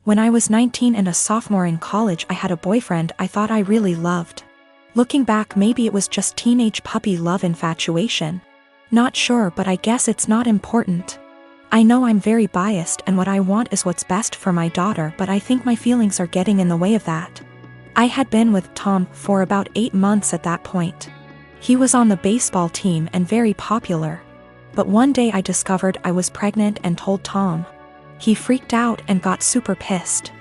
When I was 19 and a sophomore in college, I had a boyfriend I thought I really loved. Looking back, maybe it was just teenage puppy love infatuation. Not sure, but I guess it's not important. I know I'm very biased and what I want is what's best for my daughter, but I think my feelings are getting in the way of that. I had been with Tom for about 8 months at that point. He was on the baseball team and very popular. But one day I discovered I was pregnant and told Tom. He freaked out and got super pissed.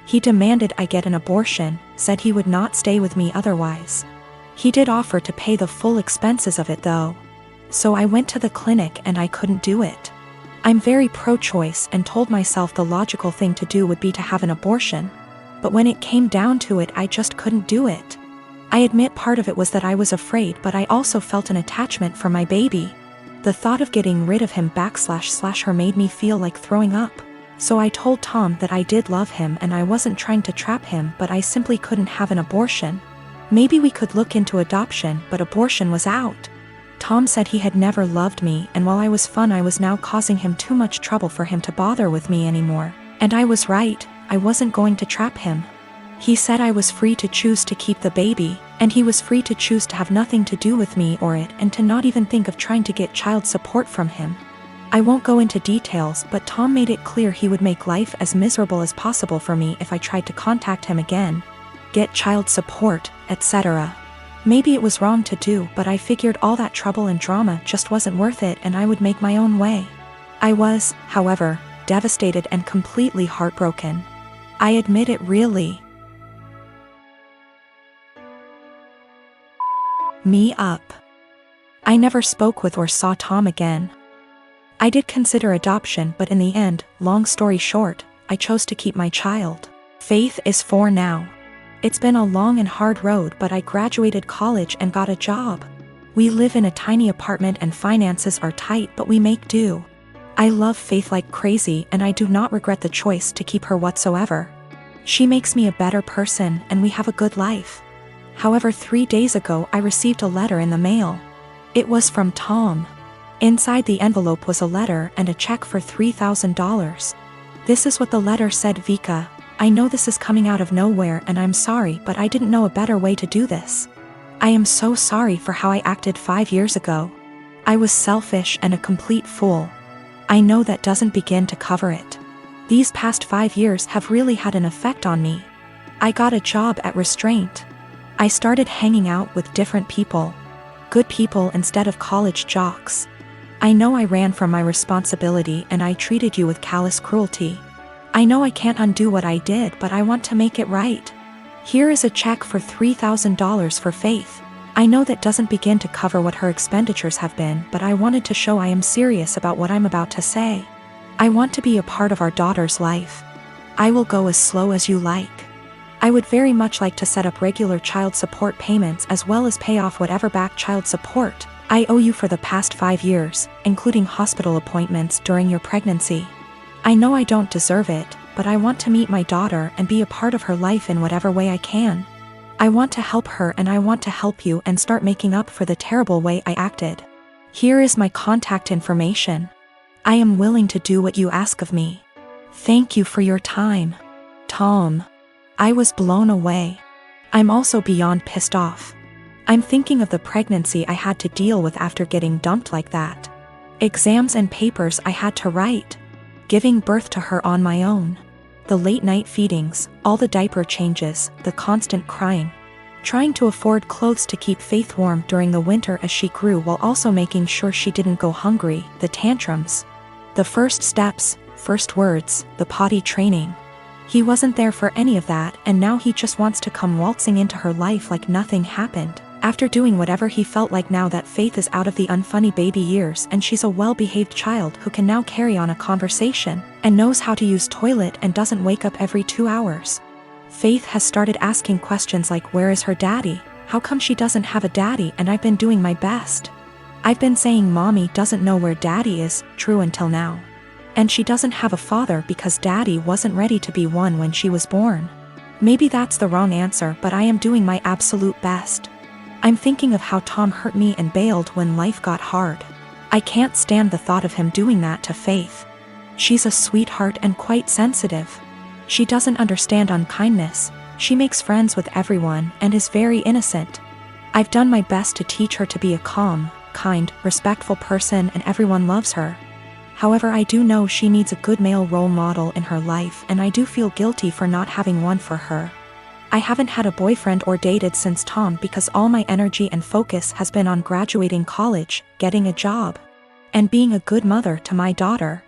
He demanded I get an abortion, said he would not stay with me otherwise. He did offer to pay the full expenses of it though. So I went to the clinic and I couldn't do it. I'm very pro-choice and told myself the logical thing to do would be to have an abortion. But when it came down to it, I just couldn't do it. I admit part of it was that I was afraid, but I also felt an attachment for my baby. The thought of getting rid of him / her made me feel like throwing up. So I told Tom that I did love him and I wasn't trying to trap him, but I simply couldn't have an abortion. Maybe we could look into adoption, but abortion was out. Tom said he had never loved me, and while I was fun, I was now causing him too much trouble for him to bother with me anymore. And I was right, I wasn't going to trap him. He said I was free to choose to keep the baby, and he was free to choose to have nothing to do with me or it, and to not even think of trying to get child support from him. I won't go into details, but Tom made it clear he would make life as miserable as possible for me if I tried to contact him again, get child support, etc. Maybe it was wrong to do, but I figured all that trouble and drama just wasn't worth it and I would make my own way. I was, however, devastated and completely heartbroken. I admit it really me up. I never spoke with or saw Tom again. I did consider adoption, but in the end, long story short, I chose to keep my child. Faith is 4 now. It's been a long and hard road, but I graduated college and got a job. We live in a tiny apartment and finances are tight, but we make do. I love Faith like crazy and I do not regret the choice to keep her whatsoever. She makes me a better person and we have a good life. However, 3 days ago I received a letter in the mail. It was from Tom. Inside the envelope was a letter and a check for $3,000. This is what the letter said: Vika, I know this is coming out of nowhere and I'm sorry, but I didn't know a better way to do this. I am so sorry for how I acted 5 years ago. I was selfish and a complete fool. I know that doesn't begin to cover it. These past 5 years have really had an effect on me. I got a job at Restraint. I started hanging out with different people. Good people instead of college jocks. I know I ran from my responsibility and I treated you with callous cruelty. I know I can't undo what I did, but I want to make it right. Here is a check for $3,000 for Faith. I know that doesn't begin to cover what her expenditures have been, but I wanted to show I am serious about what I'm about to say. I want to be a part of our daughter's life. I will go as slow as you like. I would very much like to set up regular child support payments as well as pay off whatever back child support I owe you for the past 5 years, including hospital appointments during your pregnancy. I know I don't deserve it, but I want to meet my daughter and be a part of her life in whatever way I can. I want to help her and I want to help you and start making up for the terrible way I acted. Here is my contact information. I am willing to do what you ask of me. Thank you for your time. Tom. I was blown away. I'm also beyond pissed off. I'm thinking of the pregnancy I had to deal with after getting dumped like that. Exams and papers I had to write. Giving birth to her on my own. The late night feedings, all the diaper changes, the constant crying. Trying to afford clothes to keep Faith warm during the winter as she grew while also making sure she didn't go hungry, the tantrums. The first steps, first words, the potty training. He wasn't there for any of that, and now he just wants to come waltzing into her life like nothing happened. After doing whatever he felt like now that Faith is out of the unfunny baby years and she's a well-behaved child who can now carry on a conversation, and knows how to use toilet and doesn't wake up every 2 hours. Faith has started asking questions like, where is her daddy? How come she doesn't have a daddy? And I've been doing my best. I've been saying mommy doesn't know where daddy is, true until now. And she doesn't have a father because daddy wasn't ready to be one when she was born. Maybe that's the wrong answer, but I am doing my absolute best. I'm thinking of how Tom hurt me and bailed when life got hard. I can't stand the thought of him doing that to Faith. She's a sweetheart and quite sensitive. She doesn't understand unkindness. She makes friends with everyone and is very innocent. I've done my best to teach her to be a calm, kind, respectful person, and everyone loves her. However, I do know she needs a good male role model in her life, and I do feel guilty for not having one for her. I haven't had a boyfriend or dated since Tom because all my energy and focus has been on graduating college, getting a job, and being a good mother to my daughter.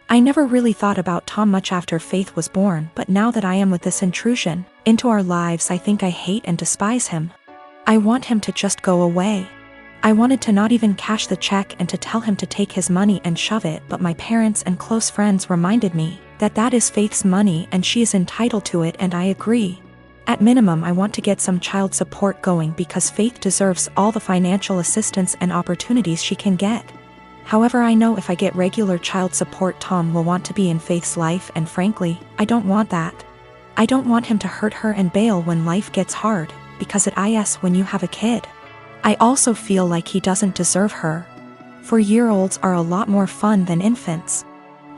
I never really thought about Tom much after Faith was born, but now that I am with this intrusion into our lives, I think I hate and despise him. I want him to just go away. I wanted to not even cash the check and to tell him to take his money and shove it, but my parents and close friends reminded me that that is Faith's money and she is entitled to it, and I agree. At minimum, I want to get some child support going because Faith deserves all the financial assistance and opportunities she can get. However, I know if I get regular child support, Tom will want to be in Faith's life, and frankly, I don't want that. I don't want him to hurt her and bail when life gets hard, because it is when you have a kid. I also feel like he doesn't deserve her. 4-year-olds are a lot more fun than infants.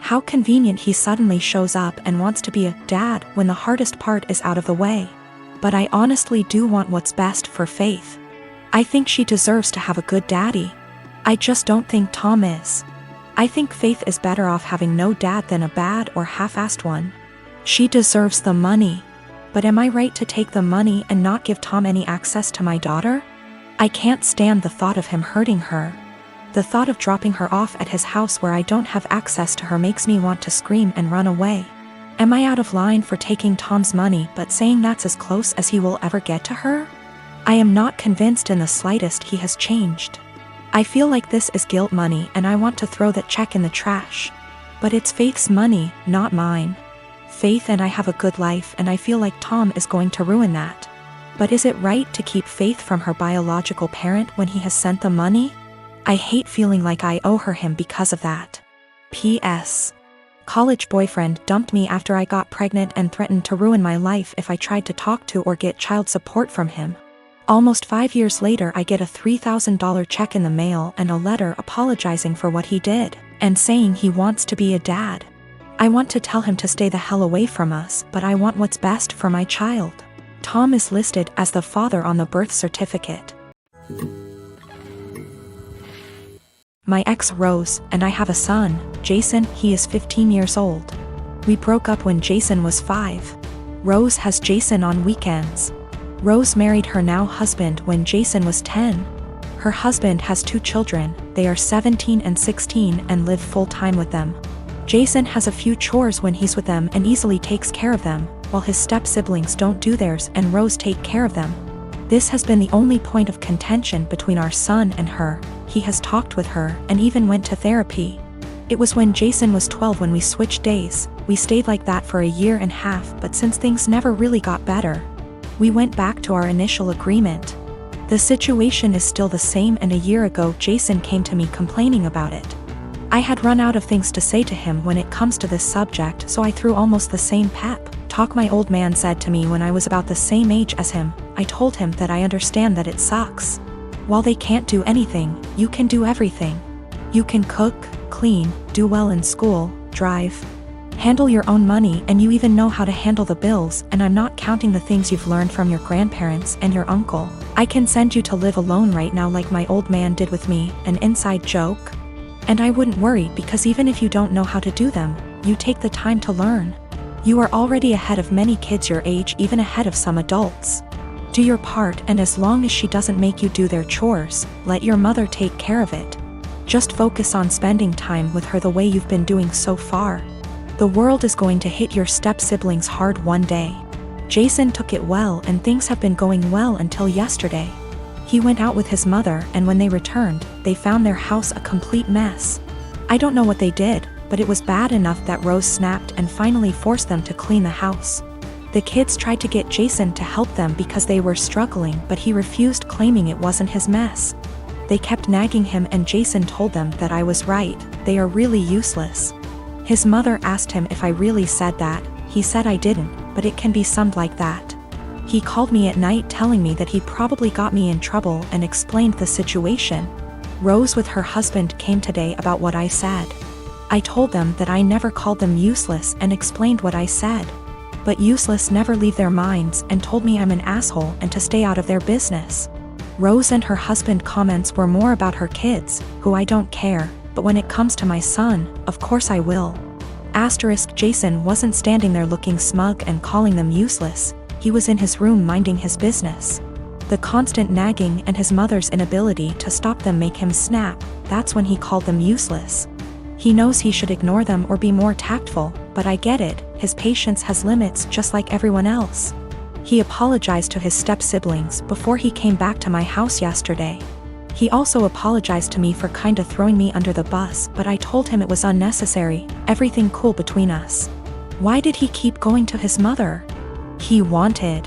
How convenient he suddenly shows up and wants to be a dad when the hardest part is out of the way. But I honestly do want what's best for Faith. I think she deserves to have a good daddy. I just don't think Tom is. I think Faith is better off having no dad than a bad or half-assed one. She deserves the money. But am I right to take the money and not give Tom any access to my daughter? I can't stand the thought of him hurting her. The thought of dropping her off at his house where I don't have access to her makes me want to scream and run away. Am I out of line for taking Tom's money but saying that's as close as he will ever get to her? I am not convinced in the slightest he has changed. I feel like this is guilt money and I want to throw that check in the trash. But it's Faith's money, not mine. Faith and I have a good life, and I feel like Tom is going to ruin that. But is it right to keep Faith from her biological parent when he has sent the money? I hate feeling like I owe her him because of that. P.S. College boyfriend dumped me after I got pregnant and threatened to ruin my life if I tried to talk to or get child support from him. Almost 5 years later, I get a $3,000 check in the mail and a letter apologizing for what he did and saying he wants to be a dad. I want to tell him to stay the hell away from us, but I want what's best for my child. Tom is listed as the father on the birth certificate. My ex Rose and I have a son, Jason. He is 15 years old. We broke up when Jason was 5. Rose has Jason on weekends. Rose married her now husband when Jason was 10. Her husband has 2 children, they are 17 and 16 and live full-time with them. Jason has a few chores when he's with them and easily takes care of them, while his step-siblings don't do theirs and Rose take care of them. This has been the only point of contention between our son and her. He has talked with her and even went to therapy. It was when Jason was 12 when we switched days. We stayed like that for a year and a half, but since things never really got better, we went back to our initial agreement. The situation is still the same, and a year ago Jason came to me complaining about it. I had run out of things to say to him when it comes to this subject, so I threw almost the same pep talk my old man said to me when I was about the same age as him. I told him that I understand that it sucks. While they can't do anything, you can do everything. You can cook, clean, do well in school, drive, handle your own money, and you even know how to handle the bills, and I'm not counting the things you've learned from your grandparents and your uncle. I can send you to live alone right now like my old man did with me, an inside joke. And I wouldn't worry, because even if you don't know how to do them, you take the time to learn. You are already ahead of many kids your age, even ahead of some adults. Do your part, and as long as she doesn't make you do their chores, let your mother take care of it. Just focus on spending time with her the way you've been doing so far. The world is going to hit your step-siblings hard one day. Jason took it well, and things have been going well until yesterday. He went out with his mother, and when they returned, they found their house a complete mess. I don't know what they did, but it was bad enough that Rose snapped and finally forced them to clean the house. The kids tried to get Jason to help them because they were struggling, but he refused, claiming it wasn't his mess. They kept nagging him, and Jason told them that I was right, they are really useless. His mother asked him if I really said that. He said I didn't, but it can be summed like that. He called me at night telling me that he probably got me in trouble and explained the situation. Rose with her husband came today about what I said. I told them that I never called them useless and explained what I said. but useless never leave their minds and told me I'm an asshole and to stay out of their business. Rose and her husband comments were more about her kids, who I don't care, but when it comes to my son, of course I will. Jason wasn't standing there looking smug and calling them useless, he was in his room minding his business. The constant nagging and his mother's inability to stop them make him snap, that's when he called them useless. He knows he should ignore them or be more tactful, but I get it, his patience has limits just like everyone else. He apologized to his step-siblings before he came back to my house yesterday. He also apologized to me for kinda throwing me under the bus, but I told him it was unnecessary, everything cool between us. Why did he keep going to his mother? He wanted.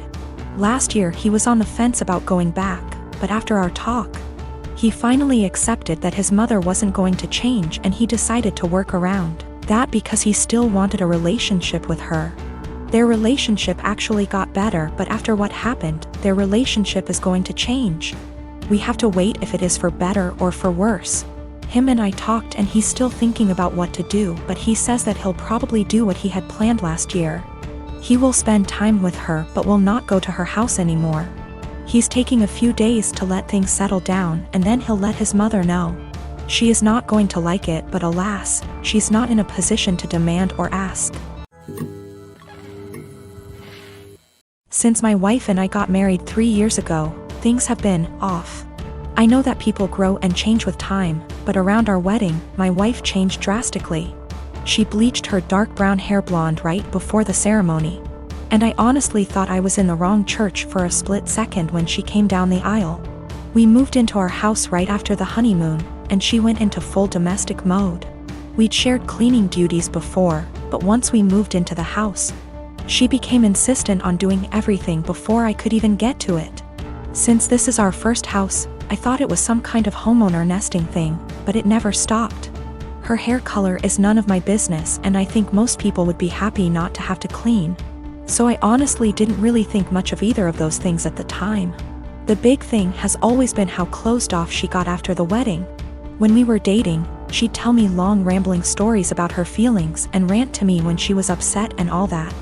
Last year he was on the fence about going back, but after our talk, he finally accepted that his mother wasn't going to change and he decided to work around that because he still wanted a relationship with her. Their relationship actually got better, but after what happened, their relationship is going to change. We have to wait if it is for better or for worse. Him and I talked and he's still thinking about what to do, but he says that he'll probably do what he had planned last year. He will spend time with her but will not go to her house anymore. He's taking a few days to let things settle down and then he'll let his mother know. She is not going to like it, but alas, she's not in a position to demand or ask. Since my wife and I got married 3 years ago, things have been off. I know that people grow and change with time, but around our wedding, my wife changed drastically. She bleached her dark brown hair blonde right before the ceremony. And I honestly thought I was in the wrong church for a split second when she came down the aisle. We moved into our house right after the honeymoon, and she went into full domestic mode. We'd shared cleaning duties before, but once we moved into the house, she became insistent on doing everything before I could even get to it. Since this is our first house, I thought it was some kind of homeowner nesting thing, but it never stopped. Her hair color is none of my business and I think most people would be happy not to have to clean. So I honestly didn't really think much of either of those things at the time. The big thing has always been how closed off she got after the wedding. When we were dating, she'd tell me long rambling stories about her feelings and rant to me when she was upset and all that.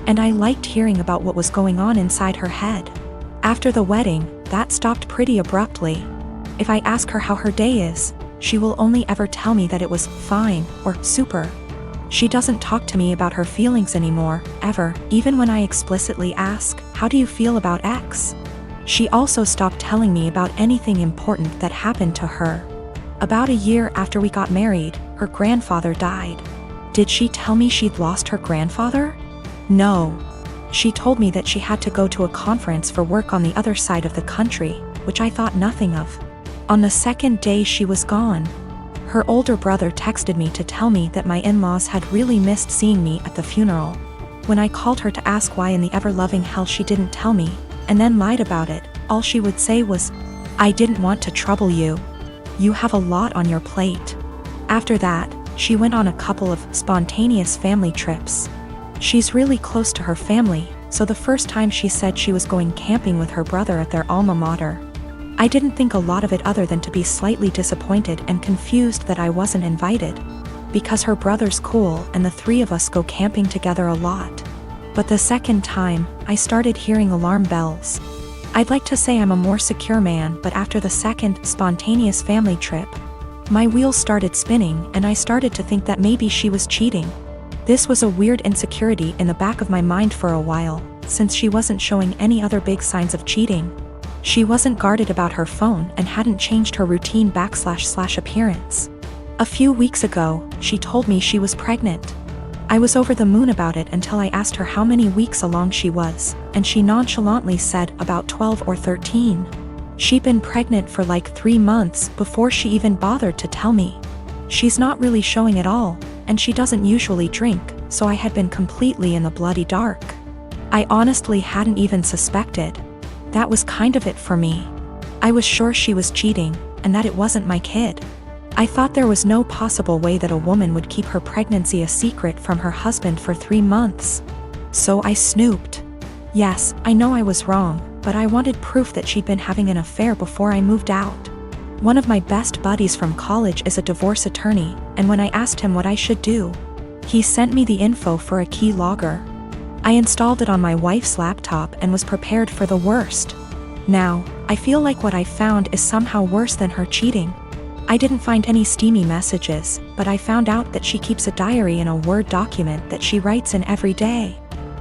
And I liked hearing about what was going on inside her head. After the wedding, that stopped pretty abruptly. If I ask her how her day is, she will only ever tell me that it was fine or super. She doesn't talk to me about her feelings anymore, ever, even when I explicitly ask, "How do you feel about X?" She also stopped telling me about anything important that happened to her. About a year after we got married, her grandfather died. Did she tell me she'd lost her grandfather? No. She told me that she had to go to a conference for work on the other side of the country, which I thought nothing of. On the second day she was gone. Her older brother texted me to tell me that my in-laws had really missed seeing me at the funeral. When I called her to ask why in the ever-loving hell she didn't tell me, and then lied about it, all she would say was, "I didn't want to trouble you. You have a lot on your plate." After that, she went on a couple of spontaneous family trips. She's really close to her family, so the first time she said she was going camping with her brother at their alma mater. I didn't think a lot of it other than to be slightly disappointed and confused that I wasn't invited. Because her brother's cool and the three of us go camping together a lot. But the second time, I started hearing alarm bells. I'd like to say I'm a more secure man, but after the second spontaneous family trip, my wheels started spinning and I started to think that maybe she was cheating. This was a weird insecurity in the back of my mind for a while, since she wasn't showing any other big signs of cheating. She wasn't guarded about her phone and hadn't changed her routine / appearance. A few weeks ago, she told me she was pregnant. I was over the moon about it until I asked her how many weeks along she was, and she nonchalantly said about 12 or 13. She'd been pregnant for like 3 months before she even bothered to tell me. She's not really showing at all, and she doesn't usually drink, so I had been completely in the bloody dark. I honestly hadn't even suspected. That was kind of it for me. I was sure she was cheating, and that it wasn't my kid. I thought there was no possible way that a woman would keep her pregnancy a secret from her husband for 3 months. So I snooped. Yes, I know I was wrong, but I wanted proof that she'd been having an affair before I moved out. One of my best buddies from college is a divorce attorney, and when I asked him what I should do, he sent me the info for a key logger. I installed it on my wife's laptop and was prepared for the worst. Now, I feel like what I found is somehow worse than her cheating. I didn't find any steamy messages, but I found out that she keeps a diary in a Word document that she writes in every day.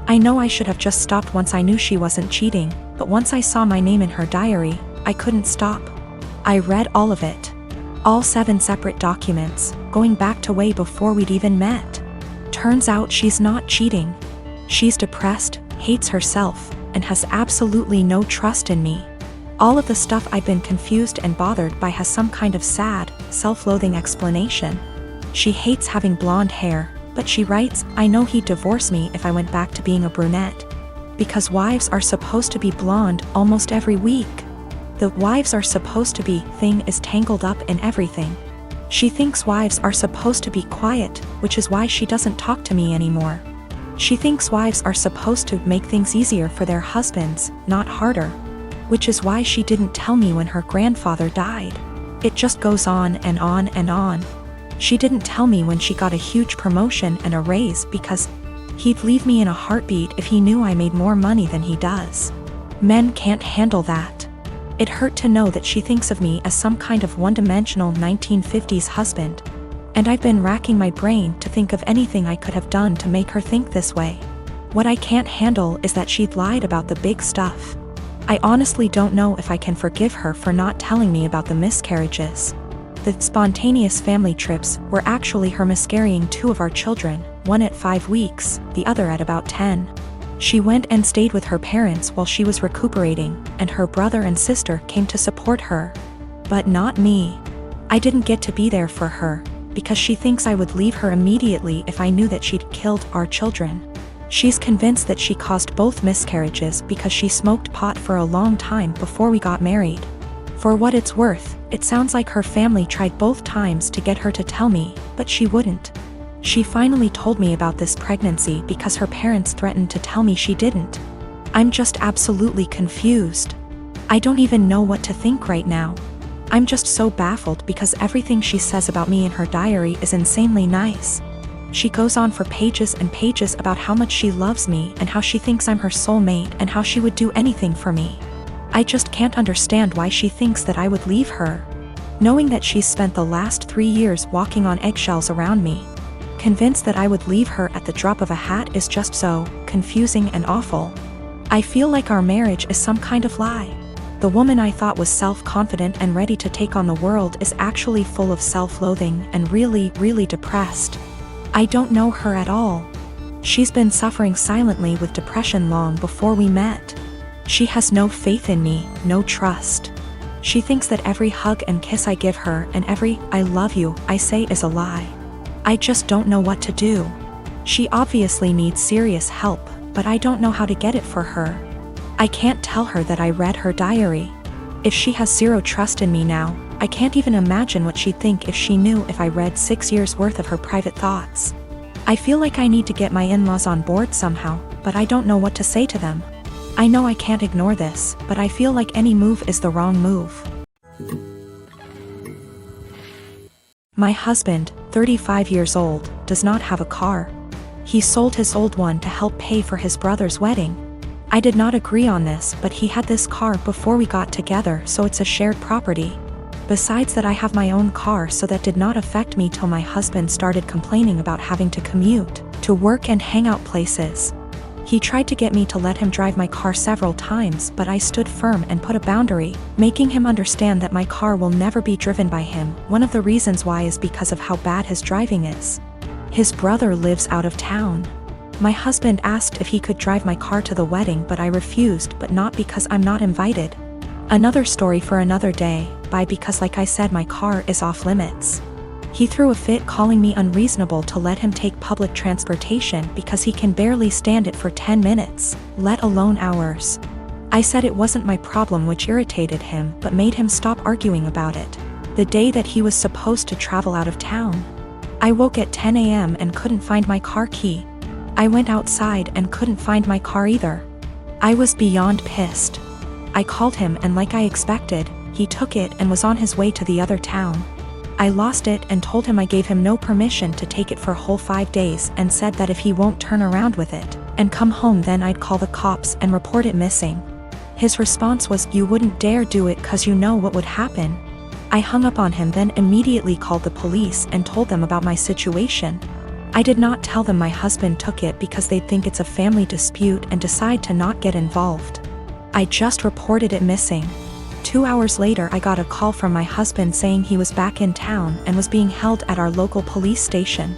I know I should have just stopped once I knew she wasn't cheating, but once I saw my name in her diary, I couldn't stop. I read all of it. All 7 separate documents, going back to way before we'd even met. Turns out she's not cheating. She's depressed, hates herself, and has absolutely no trust in me. All of the stuff I've been confused and bothered by has some kind of sad, self-loathing explanation. She hates having blonde hair, but she writes, "I know he'd divorce me if I went back to being a brunette. Because wives are supposed to be blonde almost every week. The wives are supposed to be thing is tangled up in everything. She thinks wives are supposed to be quiet, which is why she doesn't talk to me anymore. She thinks wives are supposed to make things easier for their husbands, not harder. Which is why she didn't tell me when her grandfather died. It just goes on and on and on. She didn't tell me when she got a huge promotion and a raise because he'd leave me in a heartbeat if he knew I made more money than he does. Men can't handle that. It hurt to know that she thinks of me as some kind of one-dimensional 1950s husband. And I've been racking my brain to think of anything I could have done to make her think this way. What I can't handle is that she'd lied about the big stuff. I honestly don't know if I can forgive her for not telling me about the miscarriages. The spontaneous family trips were actually her miscarrying 2 of our children, one at 5 weeks, the other at about 10. She went and stayed with her parents while she was recuperating, and her brother and sister came to support her. But not me. I didn't get to be there for her, because she thinks I would leave her immediately if I knew that she'd killed our children. She's convinced that she caused both miscarriages because she smoked pot for a long time before we got married. For what it's worth, it sounds like her family tried both times to get her to tell me, but she wouldn't. She finally told me about this pregnancy because her parents threatened to tell me she didn't. I'm just absolutely confused. I don't even know what to think right now. I'm just so baffled because everything she says about me in her diary is insanely nice. She goes on for pages and pages about how much she loves me and how she thinks I'm her soulmate and how she would do anything for me. I just can't understand why she thinks that I would leave her. Knowing that she's spent the last 3 years walking on eggshells around me, convinced that I would leave her at the drop of a hat is just so confusing and awful. I feel like our marriage is some kind of lie. The woman I thought was self-confident and ready to take on the world is actually full of self-loathing and really, really depressed. I don't know her at all. She's been suffering silently with depression long before we met. She has no faith in me, no trust. She thinks that every hug and kiss I give her and every "I love you" I say is a lie. I just don't know what to do. She obviously needs serious help, but I don't know how to get it for her. I can't tell her that I read her diary. If she has zero trust in me now, I can't even imagine what she'd think if she knew if I read 6 years worth of her private thoughts. I feel like I need to get my in-laws on board somehow, but I don't know what to say to them. I know I can't ignore this, but I feel like any move is the wrong move. My husband, 35 years old, does not have a car. He sold his old one to help pay for his brother's wedding. I did not agree on this, but he had this car before we got together, so it's a shared property. Besides that, I have my own car, so that did not affect me till my husband started complaining about having to commute to work and hangout places. He tried to get me to let him drive my car several times, but I stood firm and put a boundary, making him understand that my car will never be driven by him. One of the reasons why is because of how bad his driving is. His brother lives out of town. My husband asked if he could drive my car to the wedding, but I refused, but not because I'm not invited. Another story for another day, because like I said, my car is off limits. He threw a fit calling me unreasonable to let him take public transportation because he can barely stand it for 10 minutes, let alone hours. I said it wasn't my problem, which irritated him but made him stop arguing about it. The day that he was supposed to travel out of town, I woke at 10 a.m. and couldn't find my car key. I went outside and couldn't find my car either. I was beyond pissed. I called him and like I expected, he took it and was on his way to the other town. I lost it and told him I gave him no permission to take it for a whole 5 days and said that if he won't turn around with it, and come home, then I'd call the cops and report it missing. His response was, "You wouldn't dare do it 'cause you know what would happen." I hung up on him, then immediately called the police and told them about my situation. I did not tell them my husband took it because they'd think it's a family dispute and decide to not get involved. I just reported it missing. 2 hours later, I got a call from my husband saying he was back in town and was being held at our local police station.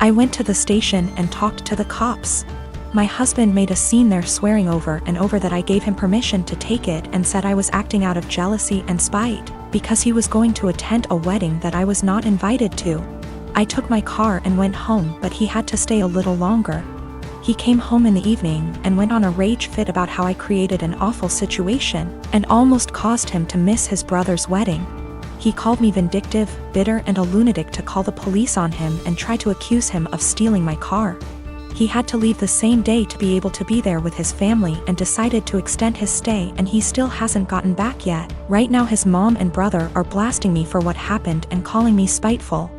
I went to the station and talked to the cops. My husband made a scene there, swearing over and over that I gave him permission to take it, and said I was acting out of jealousy and spite because he was going to attend a wedding that I was not invited to. I took my car and went home, but he had to stay a little longer. He came home in the evening and went on a rage fit about how I created an awful situation and almost caused him to miss his brother's wedding. He called me vindictive, bitter, and a lunatic to call the police on him and try to accuse him of stealing my car. He had to leave the same day to be able to be there with his family and decided to extend his stay, and he still hasn't gotten back yet. Right now his mom and brother are blasting me for what happened and calling me spiteful.